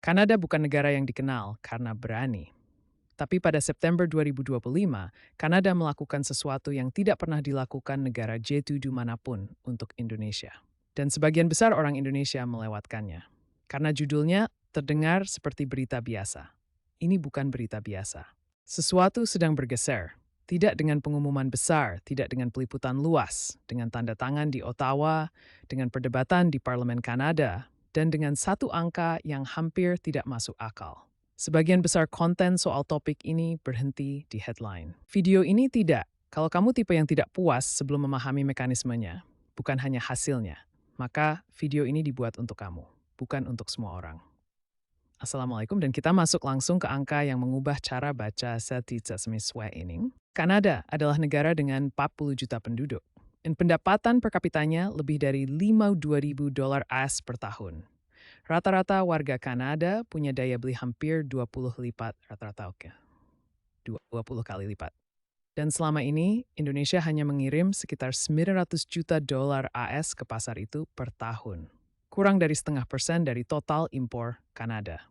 Kanada bukan negara yang dikenal karena berani. Tapi pada September 2025, Kanada melakukan sesuatu yang tidak pernah dilakukan negara G7 manapun untuk Indonesia. Dan sebagian besar orang Indonesia melewatkannya. Karena judulnya terdengar seperti berita biasa. Ini bukan berita biasa. Sesuatu sedang bergeser. Tidak dengan pengumuman besar, tidak dengan peliputan luas, dengan tanda tangan di Ottawa, dengan perdebatan di Parlemen Kanada, dan dengan satu angka yang hampir tidak masuk akal. Sebagian besar konten soal topik ini berhenti di headline. Video ini tidak. Kalau kamu tipe yang tidak puas sebelum memahami mekanismenya, bukan hanya hasilnya, maka video ini dibuat untuk kamu, bukan untuk semua orang. Assalamualaikum, dan kita masuk langsung ke angka yang mengubah cara baca ini. Kanada adalah negara dengan 40 juta penduduk, dan pendapatan per kapitanya lebih dari $52.000 AS per tahun. Rata-rata warga Kanada punya daya beli hampir 20 lipat rata-rata 20 kali lipat. Dan selama ini, Indonesia hanya mengirim sekitar $900 juta AS ke pasar itu per tahun. Kurang dari 0,5% dari total impor Kanada.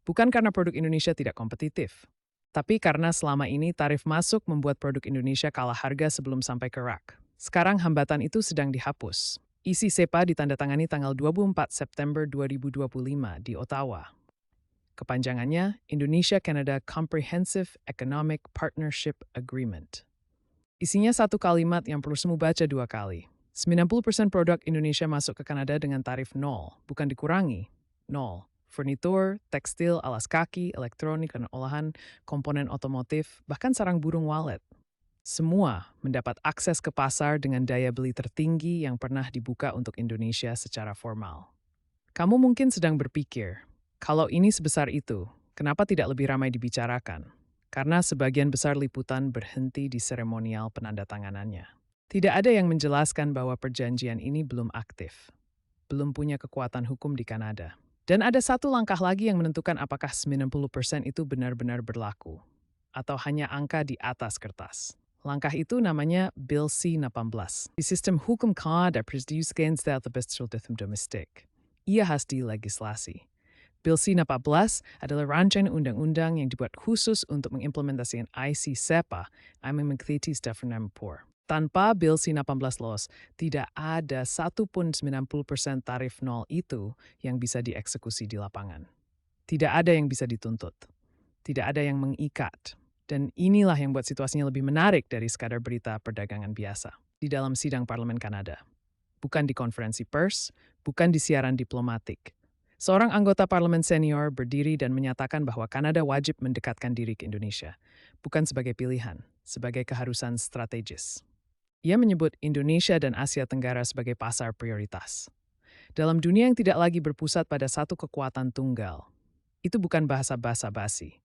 Bukan karena produk Indonesia tidak kompetitif, tapi karena selama ini tarif masuk membuat produk Indonesia kalah harga sebelum sampai ke rak. Sekarang hambatan itu sedang dihapus. Isi SEPA ditandatangani tanggal 24 September 2025 di Ottawa. Kepanjangannya Indonesia-Canada Comprehensive Economic Partnership Agreement. Isinya satu kalimat yang perlu kamu baca 2 kali. 90% produk Indonesia masuk ke Kanada dengan tarif 0, bukan dikurangi. 0. Furnitur, tekstil, alas kaki, elektronik, dan olahan, komponen otomotif, bahkan sarang burung walet. Semua mendapat akses ke pasar dengan daya beli tertinggi yang pernah dibuka untuk Indonesia secara formal. Kamu mungkin sedang berpikir, kalau ini sebesar itu, kenapa tidak lebih ramai dibicarakan? Karena sebagian besar liputan berhenti di seremonial penandatanganannya. Tidak ada yang menjelaskan bahwa perjanjian ini belum aktif, belum punya kekuatan hukum di Kanada. Dan ada satu langkah lagi yang menentukan apakah 90% itu benar-benar berlaku, atau hanya angka di atas kertas. Langkah itu namanya Bill C-18. Di sistem hukum Kanada presdiuskan setelah bestril domestik. Ia harus dilegislasi. Bill C-18 adalah rancangan undang-undang yang dibuat khusus untuk mengimplementasikan IC-SEPA yang mengikuti Stefanampur. Tanpa Bill C-18 lolos, tidak ada satupun 90% tarif nol itu yang bisa dieksekusi di lapangan. Tidak ada yang bisa dituntut. Tidak ada yang mengikat. Dan inilah yang buat situasinya lebih menarik dari sekadar berita perdagangan biasa. Di dalam sidang Parlemen Kanada. Bukan di konferensi pers, bukan di siaran diplomatik. Seorang anggota parlemen senior berdiri dan menyatakan bahwa Kanada wajib mendekatkan diri ke Indonesia. Bukan sebagai pilihan, sebagai keharusan strategis. Ia menyebut Indonesia dan Asia Tenggara sebagai pasar prioritas. Dalam dunia yang tidak lagi berpusat pada satu kekuatan tunggal, itu bukan bahasa basa-basi.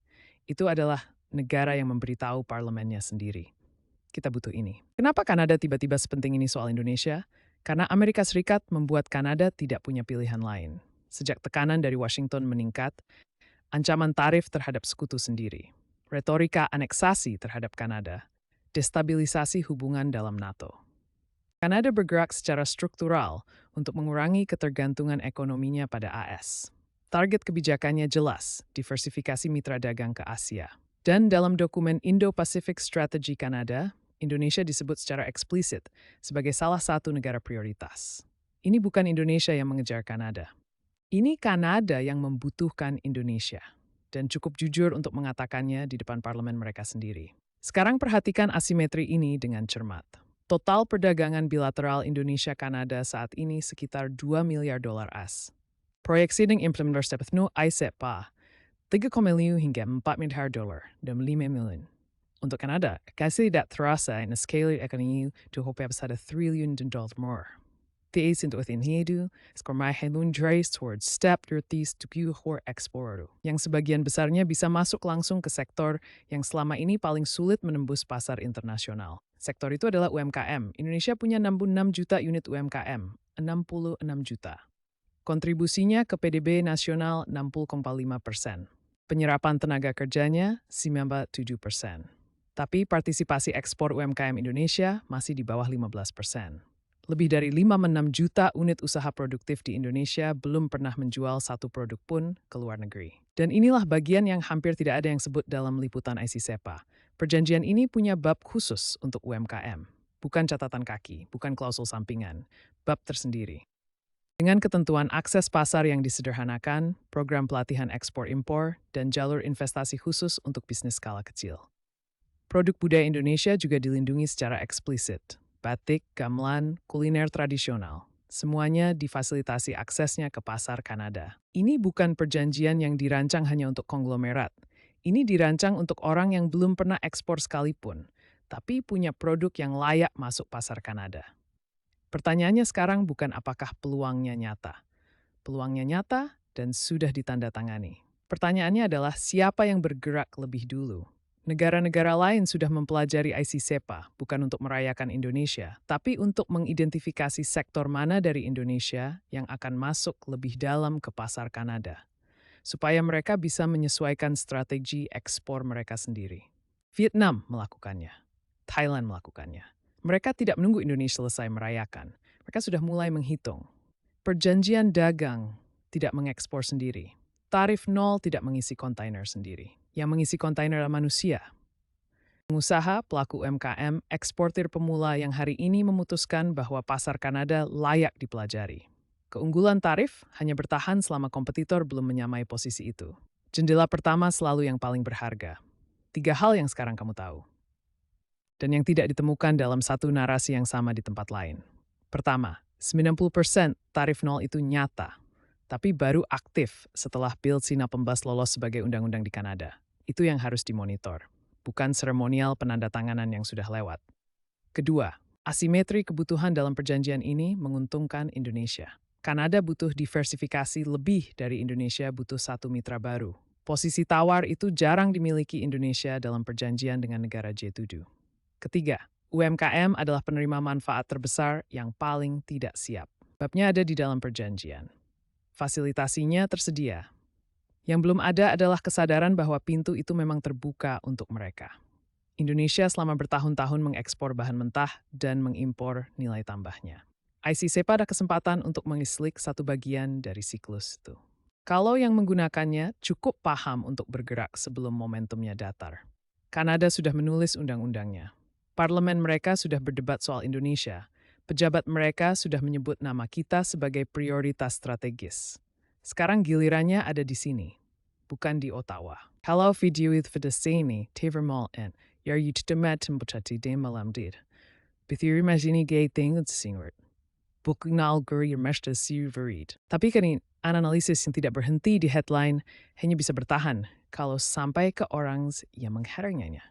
Itu adalah negara yang memberitahu parlemennya sendiri. Kita butuh ini. Kenapa Kanada tiba-tiba sepenting ini soal Indonesia? Karena Amerika Serikat membuat Kanada tidak punya pilihan lain. Sejak tekanan dari Washington meningkat, ancaman tarif terhadap sekutu sendiri, retorika aneksasi terhadap Kanada, destabilisasi hubungan dalam NATO. Kanada bergerak secara struktural untuk mengurangi ketergantungan ekonominya pada AS. Target kebijakannya jelas, diversifikasi mitra dagang ke Asia. Dan dalam dokumen Indo-Pacific Strategy Kanada, Indonesia disebut secara eksplisit sebagai salah satu negara prioritas. Ini bukan Indonesia yang mengejar Kanada. Ini Kanada yang membutuhkan Indonesia. Dan cukup jujur untuk mengatakannya di depan parlemen mereka sendiri. Sekarang perhatikan asimetri ini dengan cermat. Total perdagangan bilateral Indonesia-Kanada saat ini sekitar $2 miliar AS. Proyeksi dengan implementasi penuh ICEPA, 3,5 hingga $4 miliar dan 5 miliar. Untuk Kanada, kasih tidak terasa in a scale ekonomi dihopap pada triliun dolar more. Tiis untuk itu, skormai helun trace towards step 30 to hor ekspor, yang sebagian besarnya bisa masuk langsung ke sektor yang selama ini paling sulit menembus pasar internasional. Sektor itu adalah UMKM. Indonesia punya 66 juta unit UMKM, 66 juta. Kontribusinya ke PDB nasional 60,5%. Penyerapan tenaga kerjanya 97%. Tapi partisipasi ekspor UMKM Indonesia masih di bawah 15%. Lebih dari 5,6 juta unit usaha produktif di Indonesia belum pernah menjual satu produk pun ke luar negeri. Dan inilah bagian yang hampir tidak ada yang sebut dalam liputan IC-SEPA. Perjanjian ini punya bab khusus untuk UMKM. Bukan catatan kaki, bukan klausul sampingan, bab tersendiri. Dengan ketentuan akses pasar yang disederhanakan, program pelatihan ekspor-impor, dan jalur investasi khusus untuk bisnis skala kecil. Produk budaya Indonesia juga dilindungi secara eksplisit. Batik, gamelan, kuliner tradisional. Semuanya difasilitasi aksesnya ke pasar Kanada. Ini bukan perjanjian yang dirancang hanya untuk konglomerat. Ini dirancang untuk orang yang belum pernah ekspor sekalipun, tapi punya produk yang layak masuk pasar Kanada. Pertanyaannya sekarang bukan apakah peluangnya nyata. Peluangnya nyata dan sudah ditandatangani. Pertanyaannya adalah siapa yang bergerak lebih dulu. Negara-negara lain sudah mempelajari IC-SEPA bukan untuk merayakan Indonesia, tapi untuk mengidentifikasi sektor mana dari Indonesia yang akan masuk lebih dalam ke pasar Kanada, supaya mereka bisa menyesuaikan strategi ekspor mereka sendiri. Vietnam melakukannya, Thailand melakukannya. Mereka tidak menunggu Indonesia selesai merayakan, mereka sudah mulai menghitung. Perjanjian dagang tidak mengekspor sendiri. Tarif nol tidak mengisi kontainer sendiri. Yang mengisi kontainer adalah manusia. Pengusaha, pelaku UMKM, eksportir pemula yang hari ini memutuskan bahwa pasar Kanada layak dipelajari. Keunggulan tarif hanya bertahan selama kompetitor belum menyamai posisi itu. Jendela pertama selalu yang paling berharga. 3 hal yang sekarang kamu tahu. Dan yang tidak ditemukan dalam satu narasi yang sama di tempat lain. Pertama, 90% tarif nol itu nyata, tapi baru aktif setelah Bill C-16 lolos sebagai undang-undang di Kanada. Itu yang harus dimonitor, bukan seremonial penandatanganan yang sudah lewat. Kedua, asimetri kebutuhan dalam perjanjian ini menguntungkan Indonesia. Kanada butuh diversifikasi lebih dari Indonesia butuh satu mitra baru. Posisi tawar itu jarang dimiliki Indonesia dalam perjanjian dengan negara G7. Ketiga, UMKM adalah penerima manfaat terbesar yang paling tidak siap. Babnya ada di dalam perjanjian. Fasilitasinya tersedia. Yang belum ada adalah kesadaran bahwa pintu itu memang terbuka untuk mereka. Indonesia selama bertahun-tahun mengekspor bahan mentah dan mengimpor nilai tambahnya. IC-SEPA ada kesempatan untuk mengislik satu bagian dari siklus itu. Kalau yang menggunakannya cukup paham untuk bergerak sebelum momentumnya datar. Kanada sudah menulis undang-undangnya. Parlemen mereka sudah berdebat soal Indonesia. Pejabat mereka sudah menyebut nama kita sebagai prioritas strategis. Sekarang gilirannya ada di sini, bukan di Ottawa. Kalau video itu ini, Tavermall and yar yuttemet mbutati de malamdir. Bithiri majini gay thing singward. Buknal guri meshta siverid. Tapi kan analisis yang tidak berhenti di headline hanya bisa bertahan kalau sampai ke orang yang mengharangnya.